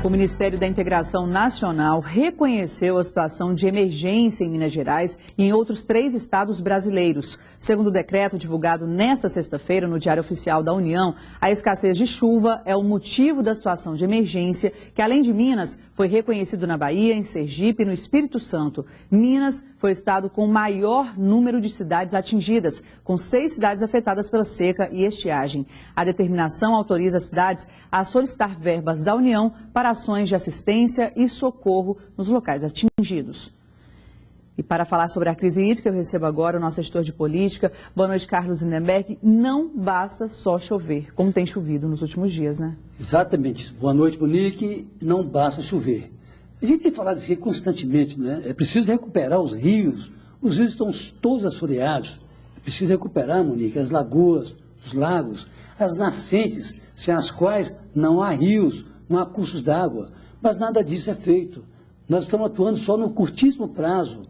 O Ministério da Integração Nacional reconheceu a situação de emergência em Minas Gerais e em outros 3 estados brasileiros. Segundo o decreto divulgado nesta sexta-feira no Diário Oficial da União, a escassez de chuva é o motivo da situação de emergência, que além de Minas, foi reconhecido na Bahia, em Sergipe e no Espírito Santo. Minas foi o estado com maior número de cidades atingidas, com 6 cidades afetadas pela seca e estiagem. A determinação autoriza as cidades a solicitar verbas da União para ações de assistência e socorro nos locais atingidos. E para falar sobre a crise hídrica, eu recebo agora o nosso gestor de política. Boa noite, Carlos Lindenberg. Não basta só chover, como tem chovido nos últimos dias, né? Exatamente. Boa noite, Monique. Não basta chover. A gente tem falado isso aqui constantemente, né? É preciso recuperar os rios. Os rios estão todos assoreados. É preciso recuperar, Monique, as lagoas, os lagos, as nascentes, sem as quais não há rios, não há cursos d'água. Mas nada disso é feito. Nós estamos atuando só no curtíssimo prazo.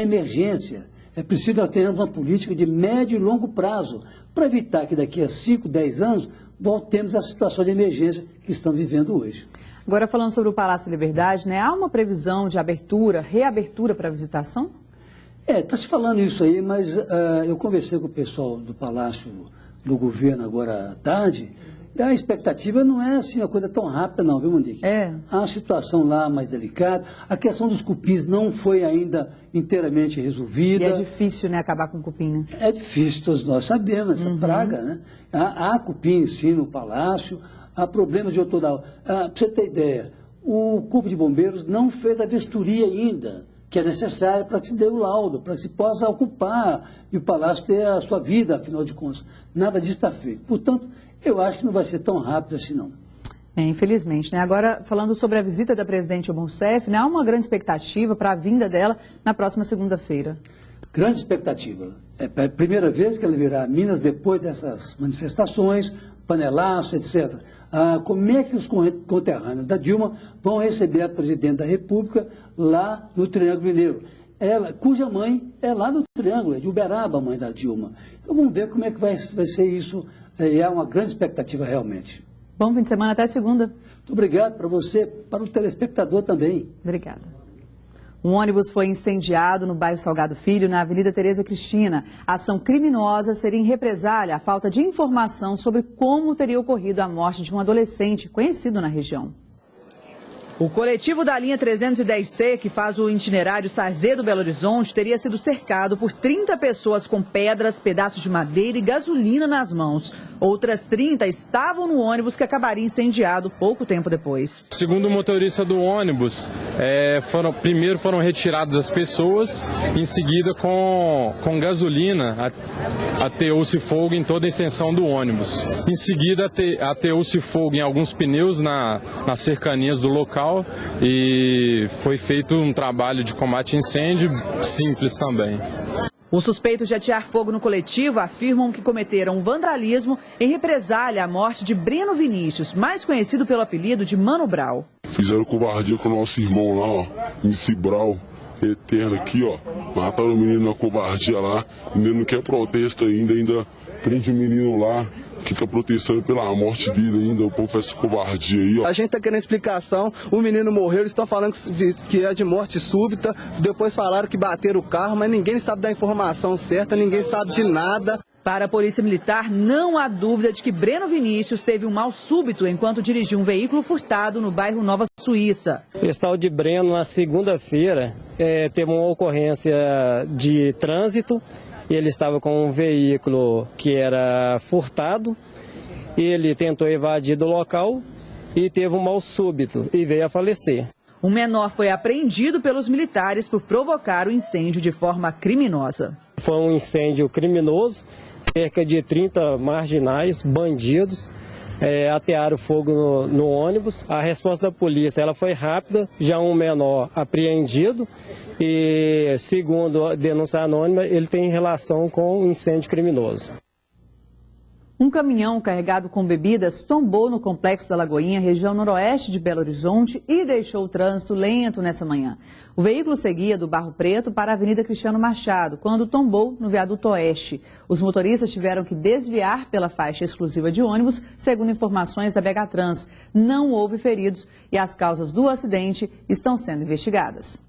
Emergência, é preciso nós termos uma política de médio e longo prazo, para evitar que daqui a 5, 10 anos voltemos à situação de emergência que estamos vivendo hoje. Agora falando sobre o Palácio da Liberdade, né, há uma previsão de abertura, reabertura para visitação? Está se falando isso aí, mas eu conversei com o pessoal do Palácio do Governo agora à tarde, e a expectativa não é assim, uma coisa tão rápida não, viu, Monique? Há uma situação lá mais delicada, a questão dos cupins não foi ainda inteiramente resolvida. E é difícil, né, acabar com o cupim, né? É difícil, todos nós sabemos, essa praga, né? Há cupim, sim, no Palácio, há problemas de outro. Para você ter ideia, o Corpo de Bombeiros não fez a vistoria ainda, que é necessária para que se dê o laudo, para que se possa ocupar e o Palácio ter a sua vida, afinal de contas. Nada disso está feito. Portanto, eu acho que não vai ser tão rápido assim, não. Infelizmente, né? Agora, falando sobre a visita da presidente Dilma Rousseff, né? Há uma grande expectativa para a vinda dela na próxima segunda-feira. Grande expectativa. É a primeira vez que ela virá a Minas depois dessas manifestações, panelaço, etc. Como é que os conterrâneos da Dilma vão receber a presidente da República lá no Triângulo Mineiro? Ela, cuja mãe é lá no Triângulo, é de Uberaba, a mãe da Dilma. Então vamos ver como é que vai ser isso. É uma grande expectativa realmente. Bom fim de semana, até segunda. Muito obrigado para você, para o telespectador também. Obrigada. Um ônibus foi incendiado no bairro Salgado Filho, na Avenida Tereza Cristina. A ação criminosa seria em represália à falta de informação sobre como teria ocorrido a morte de um adolescente conhecido na região. O coletivo da linha 310C, que faz o itinerário Sarzedo-Belo Horizonte, teria sido cercado por 30 pessoas com pedras, pedaços de madeira e gasolina nas mãos. Outras 30 estavam no ônibus que acabaria incendiado pouco tempo depois. Segundo o motorista do ônibus, primeiro foram retiradas as pessoas, em seguida com gasolina ateou-se fogo em toda a extensão do ônibus. Em seguida ateou-se fogo em alguns pneus nas cercanias do local e foi feito um trabalho de combate a incêndio simples também. Os suspeitos de atear fogo no coletivo afirmam que cometeram vandalismo em represália à morte de Breno Vinícius, mais conhecido pelo apelido de Mano Brau. Fizeram covardia com o nosso irmão lá, ó, MC Brau, eterno aqui, ó. Mataram o menino na covardia lá, ainda não quer protesto ainda prende o menino lá, que está protestando pela morte dele ainda, o povo faz essa covardia aí, ó. A gente está querendo explicação, o menino morreu, eles estão falando que é de morte súbita, depois falaram que bateram o carro, mas ninguém sabe da informação certa, ninguém sabe de nada. Para a Polícia Militar, não há dúvida de que Breno Vinícius teve um mal súbito enquanto dirigia um veículo furtado no bairro Nova Suíça. Esse tal de Breno, na segunda-feira, teve uma ocorrência de trânsito. Ele estava com um veículo que era furtado, ele tentou evadir do local e teve um mal súbito e veio a falecer. Um menor foi apreendido pelos militares por provocar o incêndio de forma criminosa. Foi um incêndio criminoso, cerca de 30 marginais, bandidos, atearam fogo no ônibus. A resposta da polícia ela foi rápida, já um menor apreendido e, segundo a denúncia anônima, ele tem relação com um incêndio criminoso. Um caminhão carregado com bebidas tombou no Complexo da Lagoinha, região noroeste de Belo Horizonte, e deixou o trânsito lento nessa manhã. O veículo seguia do Barro Preto para a Avenida Cristiano Machado, quando tombou no viaduto oeste. Os motoristas tiveram que desviar pela faixa exclusiva de ônibus, segundo informações da Begatrans. Não houve feridos e as causas do acidente estão sendo investigadas.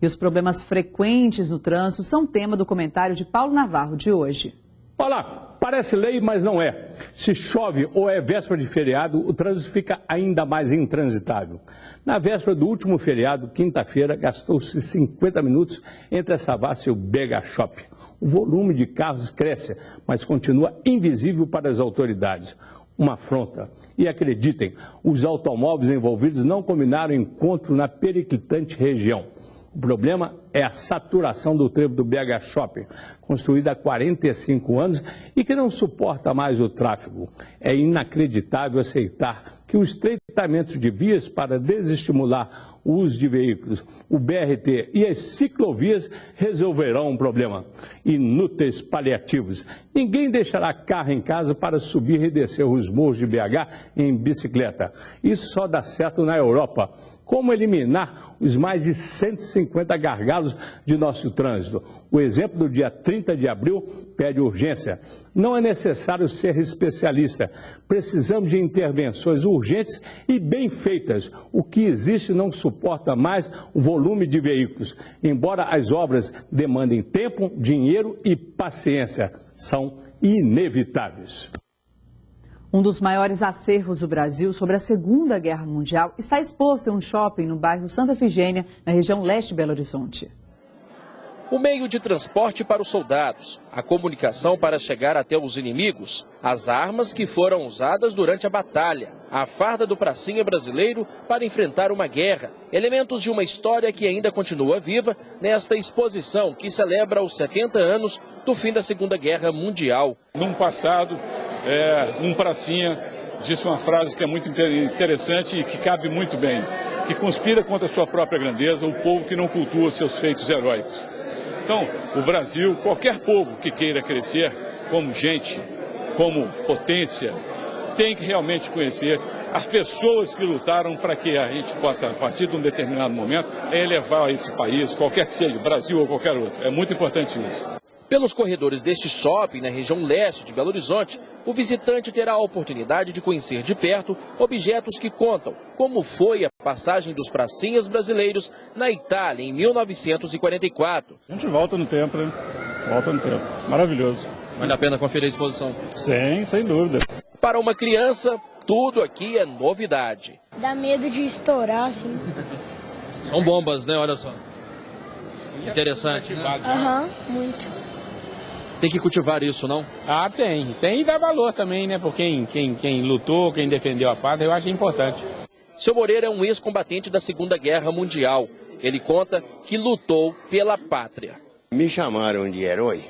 E os problemas frequentes no trânsito são tema do comentário de Paulo Navarro de hoje. Olá! Parece lei, mas não é. Se chove ou é véspera de feriado, o trânsito fica ainda mais intransitável. Na véspera do último feriado, quinta-feira, gastou-se 50 minutos entre a Savassi e o BH Shop. O volume de carros cresce, mas continua invisível para as autoridades. Uma afronta. E acreditem, os automóveis envolvidos não combinaram encontro na periclitante região. O problema é a saturação do trevo do BH Shopping, construído há 45 anos e que não suporta mais o tráfego. É inacreditável aceitar que o estreitamento de vias para desestimular o uso de veículos, o BRT e as ciclovias resolverão o problema. Inúteis paliativos. Ninguém deixará carro em casa para subir e descer os morros de BH em bicicleta. Isso só dá certo na Europa. Como eliminar os mais de 150 gargalos de nosso trânsito? O exemplo do dia 30 de abril pede urgência. Não é necessário ser especialista. Precisamos de intervenções urgentes e bem feitas. O que existe não suporta mais o volume de veículos. Embora as obras demandem tempo, dinheiro e paciência, são inevitáveis. Um dos maiores acervos do Brasil sobre a Segunda Guerra Mundial está exposto em um shopping no bairro Santa Efigênia, na região leste de Belo Horizonte. O meio de transporte para os soldados, a comunicação para chegar até os inimigos, as armas que foram usadas durante a batalha, a farda do pracinha brasileiro para enfrentar uma guerra, elementos de uma história que ainda continua viva nesta exposição que celebra os 70 anos do fim da Segunda Guerra Mundial. Num passado, um pracinha disse uma frase que é muito interessante e que cabe muito bem, que conspira contra a sua própria grandeza o povo que não cultua seus feitos heróicos. Então, o Brasil, qualquer povo que queira crescer como gente, como potência, tem que realmente conhecer as pessoas que lutaram para que a gente possa, a partir de um determinado momento, elevar esse país, qualquer que seja, Brasil ou qualquer outro. É muito importante isso. Pelos corredores deste shopping, na região leste de Belo Horizonte, o visitante terá a oportunidade de conhecer de perto objetos que contam como foi a passagem dos pracinhas brasileiros na Itália em 1944. A gente volta no tempo, né? Volta no tempo. Maravilhoso. Vale a pena conferir a exposição? Sim, sem dúvida. Para uma criança, tudo aqui é novidade. Dá medo de estourar, assim. São bombas, né? Olha só. Interessante, né? Aham, muito. Tem que cultivar isso, não? Ah, tem. Tem e dá valor também, né? Por quem lutou, quem defendeu a pátria, eu acho importante. Seu Moreira é um ex-combatente da Segunda Guerra Mundial. Ele conta que lutou pela pátria. Me chamaram de herói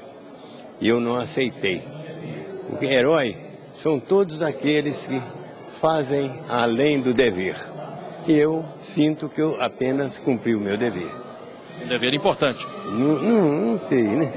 e eu não aceitei. Porque herói são todos aqueles que fazem além do dever. E eu sinto que eu apenas cumpri o meu dever. Um dever importante. Não sei, né?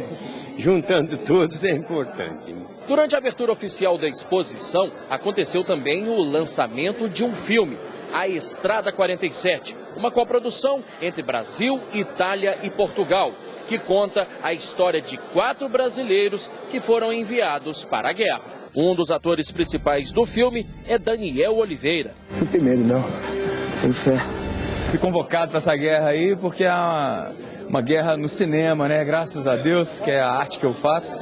Juntando todos é importante. Durante a abertura oficial da exposição, aconteceu também o lançamento de um filme, A Estrada 47, uma coprodução entre Brasil, Itália e Portugal, que conta a história de 4 brasileiros que foram enviados para a guerra. Um dos atores principais do filme é Daniel Oliveira. Não tem medo, não. Tenho fé. Fui convocado para essa guerra aí porque é uma guerra no cinema, né? Graças a Deus, que é a arte que eu faço.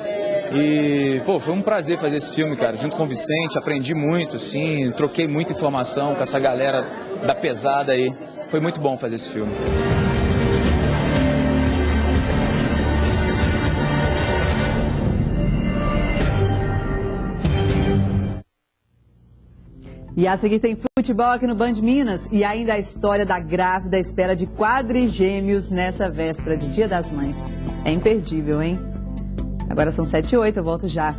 E, pô, foi um prazer fazer esse filme, cara. Junto com o Vicente, aprendi muito, assim, troquei muita informação com essa galera da pesada aí. Foi muito bom fazer esse filme. E a seguir tem futebol aqui no Band Minas e ainda a história da grávida à espera de quadrigêmeos nessa véspera de Dia das Mães. É imperdível, hein? Agora são 7h08, eu volto já.